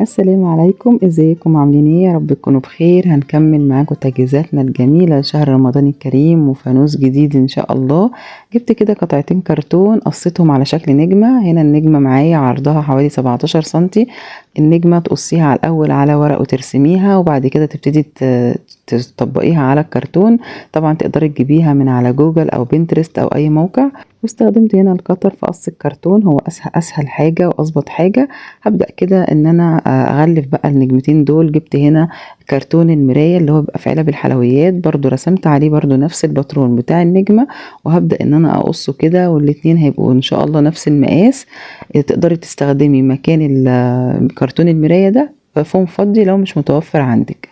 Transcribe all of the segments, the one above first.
السلام عليكم، ازيكم عاملين ايه؟ يا رب تكونوا بخير. هنكمل معاكم تجهيزاتنا الجميله لشهر رمضان الكريم وفانوس جديد ان شاء الله. جبت كده قطعتين كرتون قصيتهم على شكل نجمه. هنا النجمه معايا عرضها حوالي 17 سنتي. النجمه تقصيها على الاول على ورق وترسميها، وبعد كده تبتدي تطبقيها على الكرتون. طبعا تقدري تجيبيها من على جوجل او بنترست او اي موقع. واستخدمت هنا القطر في قص الكرتون، هو اسهل حاجه واظبط حاجه. هبدأ كده ان انا اغلف بقى النجمتين دول. جبت هنا كرتون المراية اللي هو بيبقى في علب الحلويات، برضو رسمت عليه برضو نفس الباترون بتاع النجمة، وهبدأ ان انا اقصه كده، والاتنين هيبقوا ان شاء الله نفس المقاس. تقدري تستخدمي مكان كرتون المراية ده فوم فضي لو مش متوفر عندك.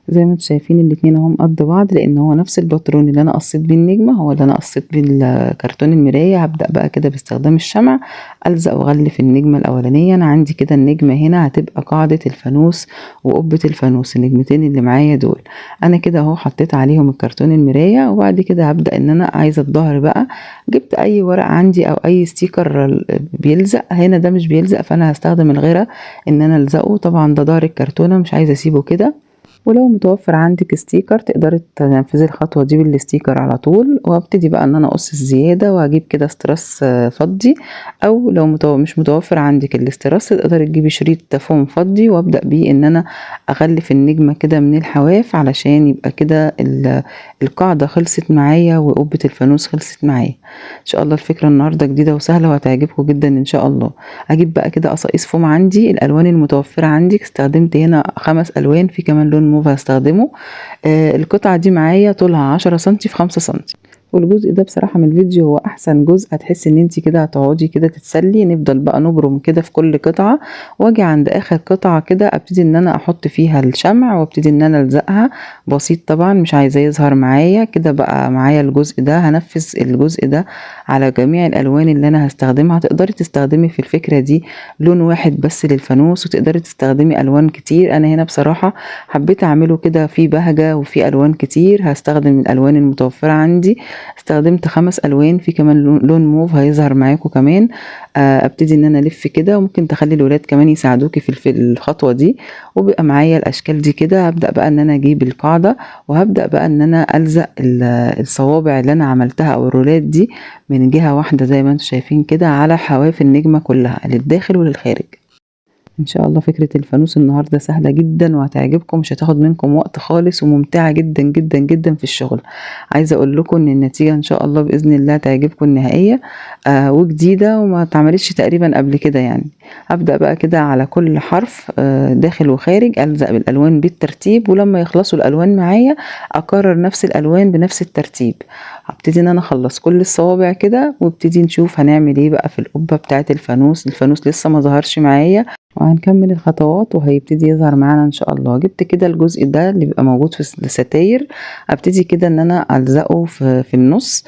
زي ما انتم شايفين الاتنين اهم قد بعض، لان هو نفس الباترون اللي انا قصيت بيه النجمه هو اللي انا قصيت بيه كرتون المرايه. هبدا بقى كده باستخدام الشمع الزق واغلف النجمه الاولانيه. انا عندي كده النجمه هنا هتبقى قاعده الفانوس وقبه الفانوس، النجمتين اللي معايا دول. انا كده اهو حطيت عليهم الكرتون المرايه، وبعد كده هبدا ان انا عايزه الظهر بقى. جبت اي ورق عندي او اي ستيكر بيلزق. هنا ده مش بيلزق، فانا هستخدم الغيره ان انا الزقه. طبعا ده ظهر الكرتونه، مش عايزه اسيبه كده. ولو متوفر عندك ستيكر تقدري تنفذي الخطوة دي بالستيكر على طول. وابتدي بقى ان انا اقص الزيادة واجيب كده استراس فضي، او لو مش متوفر عندك الاستراس تقدري تجيبي شريط فوم فضي، وابدأ بيه ان انا اغلف النجمة كده من الحواف علشان يبقى كده القاعدة خلصت معايا وقبة الفانوس خلصت معايا. ان شاء الله الفكرة النهاردة جديدة وسهلة وهتعجبكم جدا ان شاء الله. اجيب بقى كده قصاقيس فوم عندي، الالوان المتوفرة عندك استخدمت هنا 5 الوان، في كمان لون موف هستخدمه. القطعة دي معايا طولها 10 سنتي في 5 سنتي. والجزء ده بصراحة من الفيديو هو احسن جزء، هتحسي ان انت كده هتقعدي كده تتسلي. نفضل بقى نبرم كده في كل قطعة، واجي عند اخر قطعة كده ابتدي ان انا احط فيها الشمع وابتدي ان انا الزقها بسيط. طبعا مش عايزاه يظهر معايا كده. بقى معايا الجزء ده، هنفذ الجزء ده على جميع الالوان اللي انا هستخدمها. تقدري تستخدمي في الفكرة دي لون واحد بس للفانوس، وتقدري تستخدمي الوان كتير. انا هنا بصراحة حبيت اعمله كده في بهجة وفي الوان كتير. هستخدم الالوان المتوفرة عندي، استخدمت 5 الوان، في كمان لون موف هيظهر معاكم كمان. ابتدي ان انا الف كده، وممكن تخلي الولاد كمان يساعدوكي في الخطوة دي. وبقى معايا الاشكال دي كده. هبدأ بقى ان انا اجيب القاعدة، وهبدأ بقى ان انا الزق الصوابع اللي انا عملتها او الرولات دي من جهة واحدة زي ما انتم شايفين كده على حواف النجمة كلها للداخل وللخارج. ان شاء الله فكرة الفانوس النهاردة سهلة جدا وهتعجبكم، مش هتاخد منكم وقت خالص، وممتعة جدا جدا جدا في الشغل. عايزة اقول لكم ان النتيجة ان شاء الله باذن الله تعجبكم النهائية. وجديدة وما اتعملتش تقريبا قبل كده يعني. هبدأ بقى كده على كل حرف داخل وخارج الزق بالالوان بالترتيب، ولما يخلصوا الالوان معايا اكرر نفس الالوان بنفس الترتيب. هبتدي ان انا اخلص كل الصوابع كده، وابتدي نشوف هنعمل ايه بقى في القبة بتاعة الفانوس. الفانوس لسه ما ظهرش معايا، وهنكمل الخطوات وهيبتدي يظهر معانا ان شاء الله. جبت كده الجزء ده اللي بيبقى موجود في الستاير، ابتدي كده ان انا الزقه في النص.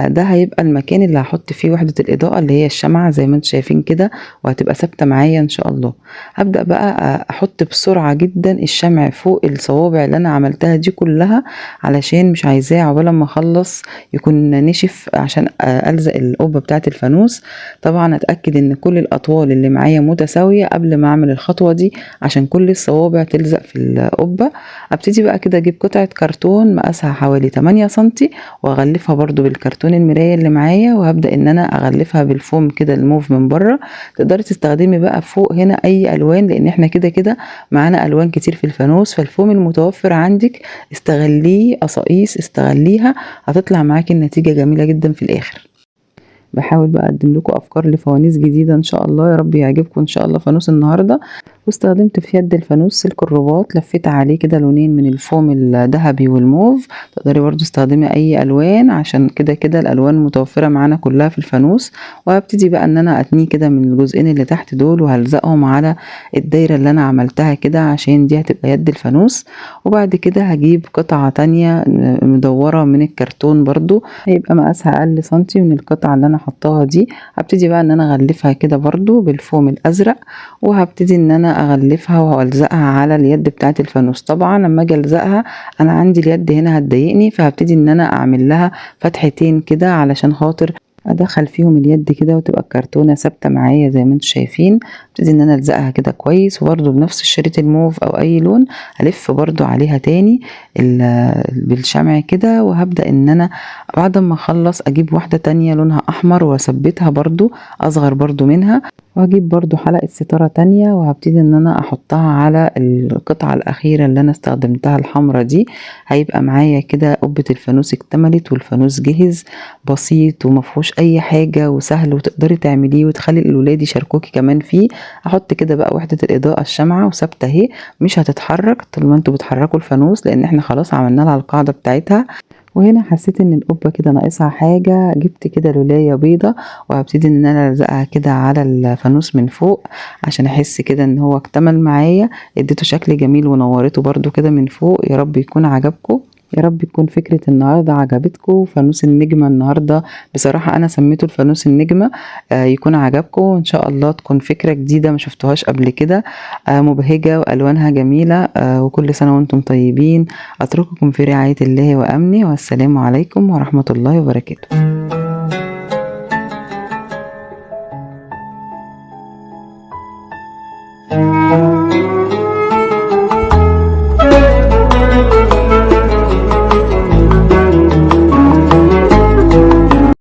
ده هيبقى المكان اللي هحط فيه وحدة الإضاءة اللي هي الشمعة زي ما انتم شايفين كده، وهتبقى ثابتة معايا ان شاء الله. هبدأ بقى احط بسرعة جدا الشمع فوق الصوابع اللي انا عملتها دي كلها، علشان مش عايزاه عقبال ما اخلص يكون نشف، عشان الزق القبة بتاعة الفانوس. طبعا اتأكد ان كل الاطوال اللي معايا متساوية قبل ما اعمل الخطوة دي، عشان كل الصوابع تلزق في القبة. ابتدي بقى كده اجيب قطعة كرتون مقاسها حوالي 8 سنتي، واغلفها برضو بالكرتون المراية اللي معايا، وهبدأ ان انا اغلفها بالفوم كده الموف من بره. تقدري تستخدمي بقى فوق هنا اي الوان، لان احنا كده كده معانا الوان كتير في الفانوس. فالفوم المتوفر عندك استغليه، قصاقيس استغليها، هتطلع معاكي النتيجة جميلة جدا في الاخر. بحاول بقى اقدم لكم افكار لفوانيس جديده ان شاء الله. يا رب يعجبكم ان شاء الله فانوس النهارده. واستخدمت في يد الفانوس سلك الرباط، لفيت عليه كده لونين من الفوم الذهبي والموف. تقدري برضو تستخدمي اي الوان، عشان كده كده الالوان متوفره معانا كلها في الفانوس. وهبتدي بقى ان انا اتنيه كده من الجزئين اللي تحت دول، وهلزقهم على الدايره اللي انا عملتها كده، عشان دي هتبقى يد الفانوس. وبعد كده هجيب قطعه تانية مدوره من الكرتون، برضو هيبقى مقاسها اقل سنتي من القطعه اللي انا حطاها دي. هبتدي بقى ان انا اغلفها كده برضو بالفوم الازرق، وهبتدي ان انا اغلفها والزقها على اليد بتاعه الفانوس. طبعا لما اجي الزقها انا عندي اليد هنا هتضايقني، فهبتدي ان انا اعمل لها فتحتين كده علشان خاطر ادخل فيهم اليد كده وتبقى الكرتونه ثابته معايا زي ما انتم شايفين. ابتدي ان انا الزقها كده كويس، وبرده بنفس الشريط الموف او اي لون الف برده عليها تاني بالشمع كده. وهبدا ان انا بعد ما اخلص اجيب واحده تانية لونها احمر واثبتها برده اصغر برده منها، وهجيب برضو حلقة ستارة تانية وهبتدي ان انا احطها على القطعة الاخيرة اللي انا استخدمتها الحمرة دي. هيبقى معايا كده قبة الفانوس اكتملت والفانوس جهز، بسيط ومفهوش اي حاجة وسهل وتقدري تعمليه وتخلي الولاد يشاركوكي كمان فيه. احط كده بقى وحدة الاضاءة الشمعة وثابتة اهي مش هتتحرك طول ما انتوا بتحركوا الفانوس، لان احنا خلاص عملنا لها القاعدة بتاعتها. وهنا حسيت ان القبة كده ناقصها حاجة، جبت كده لولاية بيضة وهبتدي ان انا الزقها كده على الفانوس من فوق عشان احس كده ان هو اكتمل معايا، اديته شكل جميل ونورته برضو كده من فوق. يا رب يكون عجبكم، يا رب تكون فكرة النهاردة عجبتكم. فانوس النجمة النهاردة بصراحة أنا سميته الفانوس النجمة. يكون عجبكم إن شاء الله، تكون فكرة جديدة ما شفتوهاش قبل كده، مبهجة وألوانها جميلة. وكل سنة وأنتم طيبين. أترككم في رعاية الله وأمنه، والسلام عليكم ورحمة الله وبركاته.